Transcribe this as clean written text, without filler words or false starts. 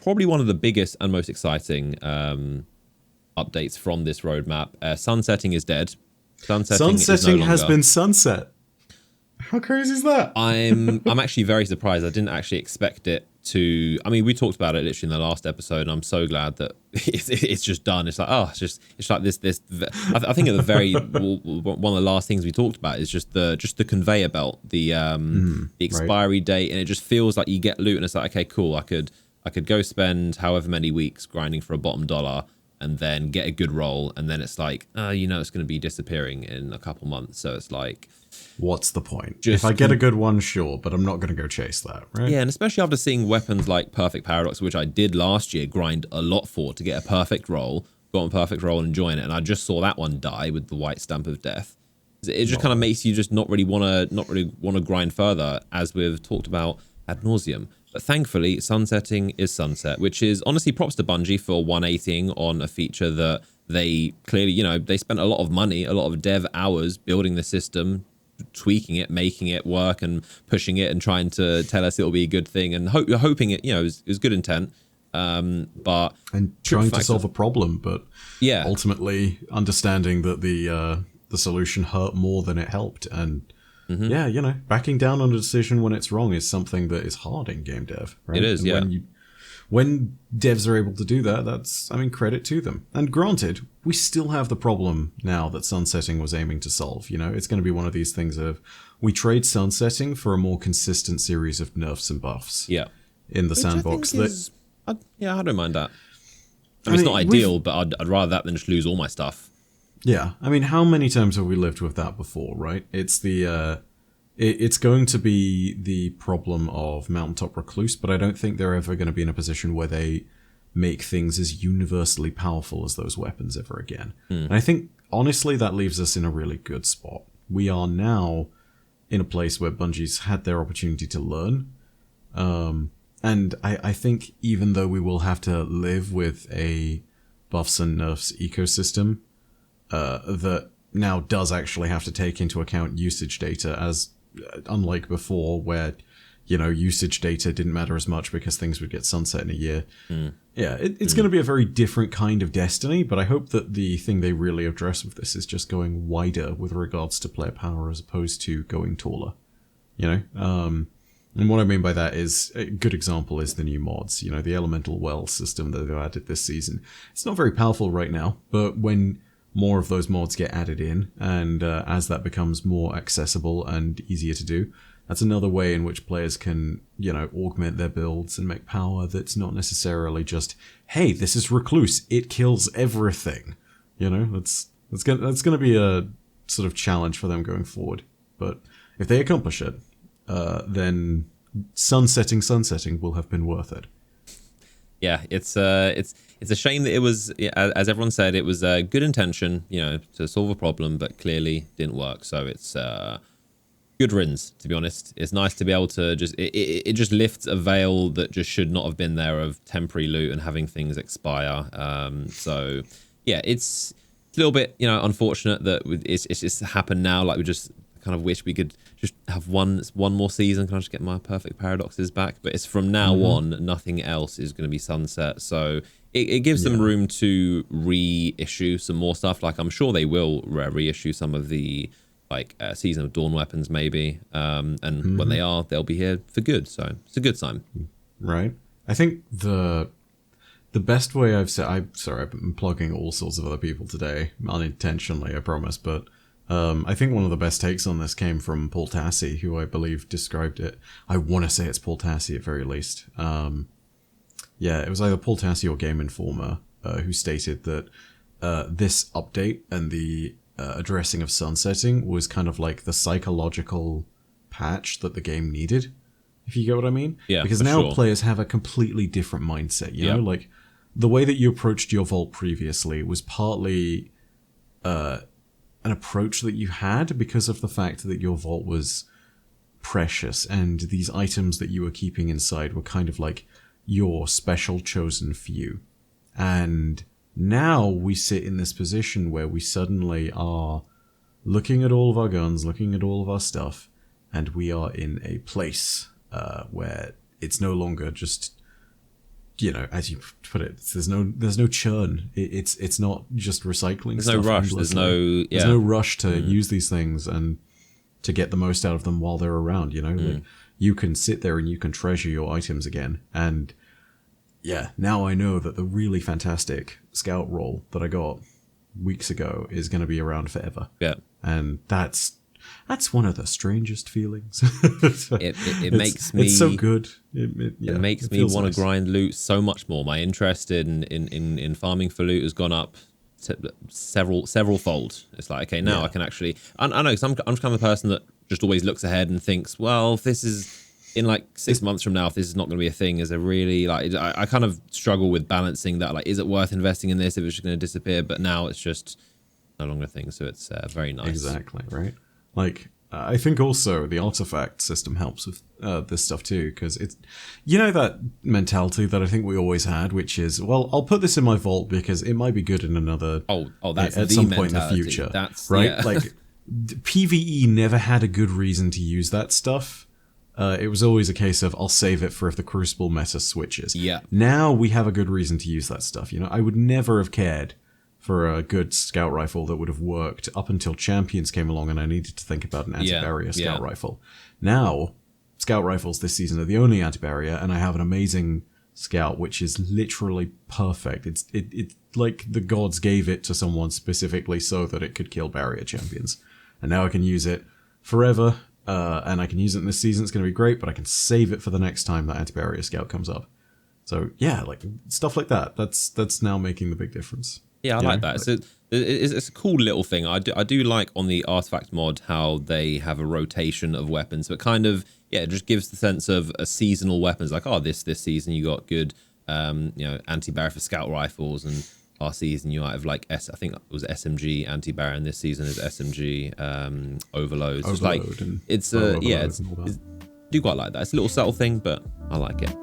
probably one of the biggest and most exciting updates from this roadmap. Sunsetting is dead. Sunsetting has been sunset. How crazy is that? I'm actually very surprised. I didn't actually expect it to. I mean, we talked about it literally in the last episode, and I'm so glad that it's just done. It's like, oh, it's like this. I think at the very one of the last things we talked about is just the conveyor belt, the expiry date, and it just feels like you get loot, and it's like, okay, cool. I could go spend however many weeks grinding for a bottom dollar, and then get a good roll, and then it's like, it's going to be disappearing in a couple months. So it's like, what's the point? If I get a good one, sure, but I'm not going to go chase that, right? Yeah, and especially after seeing weapons like Perfect Paradox, which I did last year, grind a lot for to get a perfect roll, got a perfect roll and join it, and I just saw that one die with the white stamp of death. It just kind of makes you just not really want to grind further, as we've talked about ad nauseum. But thankfully, sunsetting is sunset, which is honestly props to Bungie for 180ing on a feature that they clearly, they spent a lot of money, a lot of dev hours building the system, tweaking it, making it work, and pushing it, and trying to tell us it'll be a good thing, and hoping it, is good intent, but trying to solve a problem, but yeah, ultimately understanding that the solution hurt more than it helped, and backing down on a decision when it's wrong is something that is hard in game dev, right? It is, and yeah. When devs are able to do that, that's, credit to them. And granted, we still have the problem now that sunsetting was aiming to solve. It's going to be one of these things of, we trade sunsetting for a more consistent series of nerfs and buffs. Yeah. In the sandbox. I don't mind that. It's not ideal, but I'd rather that than just lose all my stuff. Yeah. How many times have we lived with that before, right? It's it's going to be the problem of Mountaintop Recluse, but I don't think they're ever going to be in a position where they make things as universally powerful as those weapons ever again. And I think, honestly, that leaves us in a really good spot. We are now in a place where Bungie's had their opportunity to learn. And I think even though we will have to live with a buffs and nerfs ecosystem that now does actually have to take into account usage data, as unlike before where usage data didn't matter as much because things would get sunset in a year. It's going to be a very different kind of Destiny, but I hope that the thing they really address with this is just going wider with regards to player power as opposed to going taller. And what I mean by that is, a good example is the new mods, the elemental well system that they've added this season. It's not very powerful right now, but when more of those mods get added in, and as that becomes more accessible and easier to do, that's another way in which players can, augment their builds and make power that's not necessarily just, hey, this is Recluse, it kills everything. That's going to be a sort of challenge for them going forward. But if they accomplish it, then sunsetting will have been worth it. Yeah, it's a shame that it was, as everyone said, it was a good intention, to solve a problem, but clearly didn't work. So it's good riddance, to be honest. It's nice to be able to just, it just lifts a veil that just should not have been there of temporary loot and having things expire. So yeah, it's a little bit, unfortunate that it's just happened now. Like, we just kind of wish we could just have one more season. Can I just get my Perfect Paradoxes back? But it's from now on, nothing else is going to be sunset. So it gives them room to reissue some more stuff. Like, I'm sure they will reissue some of the Season of Dawn weapons maybe. And when they are, they'll be here for good. So it's a good sign. Right. I think the best way I've said, I've been plugging all sorts of other people today, unintentionally, I promise, but I think one of the best takes on this came from Paul Tassi, who I believe described it. I want to say it's Paul Tassi at very least. It was either Paul Tassi or Game Informer who stated that this update and the addressing of sunsetting was kind of like the psychological patch that the game needed, if you get what I mean. Yeah, because now players have a completely different mindset, you know? Like, the way that you approached your vault previously was partly an approach that you had because of the fact that your vault was precious and these items that you were keeping inside were kind of like your special chosen few. And now we sit in this position where we suddenly are looking at all of our guns, looking at all of our stuff, and we are in a place where it's no longer just as you put it, there's no churn. It's not just recycling. There's no rush. There's no rush to use these things and to get the most out of them while they're around. Like, you can sit there and you can treasure your items again. And yeah, now I know that the really fantastic scout roll that I got weeks ago is going to be around forever. Yeah, and that's one of the strangest feelings. it makes me. It's so good. It makes me want to grind loot so much more. My interest in farming for loot has gone up several fold. It's like, okay, now I can actually. I know, because I'm kind of a person that just always looks ahead and thinks, well, if this is in like 6 months from now, if this is not going to be a thing, is a really like I kind of struggle with balancing that. Like, is it worth investing in this if it's just going to disappear? But now it's just no longer a thing, so it's very nice. Exactly, right. Like, I think also the artifact system helps with this stuff too, because it's, that mentality that I think we always had, which is, well, I'll put this in my vault because it might be good in another that's at some point in the future. That's right. Yeah. Like, PvE never had a good reason to use that stuff. It was always a case of, I'll save it for if the Crucible meta switches. Yeah. Now we have a good reason to use that stuff. I would never have cared for a good scout rifle that would have worked up until Champions came along and I needed to think about an anti-barrier scout rifle. Now, scout rifles this season are the only anti-barrier, and I have an amazing scout which is literally perfect. It's like the gods gave it to someone specifically so that it could kill barrier champions. And now I can use it forever, and I can use it in this season. It's going to be great, but I can save it for the next time that anti-barrier scout comes up. So yeah, like stuff like that. That's now making the big difference. Yeah, I like that. It's a cool little thing. I do like on the artifact mod how they have a rotation of weapons, but kind of, it just gives the sense of a seasonal weapons. Like, this season you got good, anti-barrier for scout rifles, and last season you might have like I think it was SMG anti-barrier, and this season is SMG overloads. It's like, it's do quite like that. It's a little subtle thing, but I like it.